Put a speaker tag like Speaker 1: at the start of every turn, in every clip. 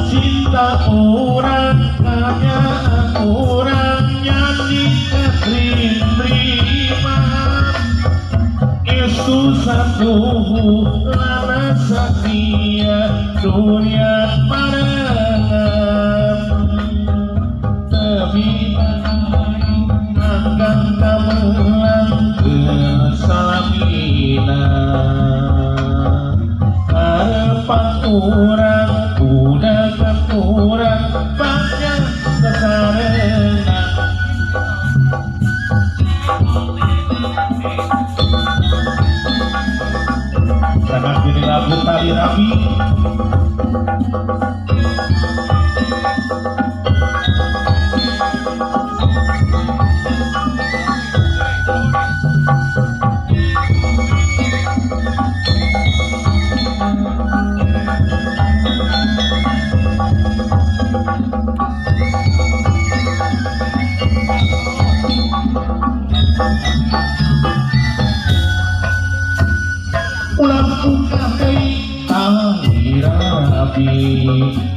Speaker 1: Cinta orang kaya orang nyanyi keterima Yesus satu lana setia dunia parangan tapi akan kamelang kesalamina harapan orang udah kurang banyak kesarena sangat jadi lagu tali rapi ulang buka tali rapi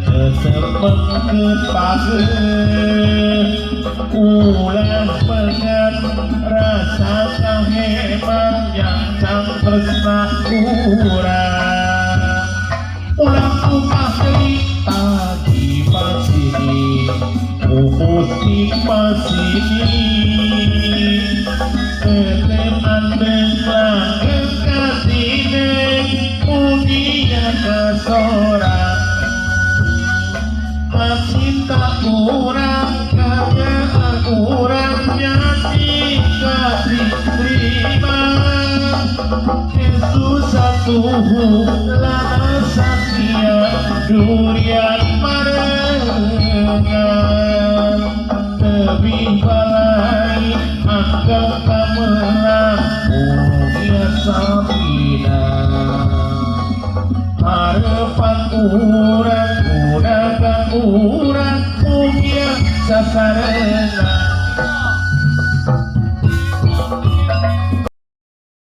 Speaker 1: kesepet kepake ulang pengen rasa kahemang yang cang tresna kurang ulang buka tali pasini musik pasini keteman seorang cinta kurang kaya kurangnya dikasih terima Yesus satu lana setia durian marengan lebih balai angkat kamelang mulia sabina harapan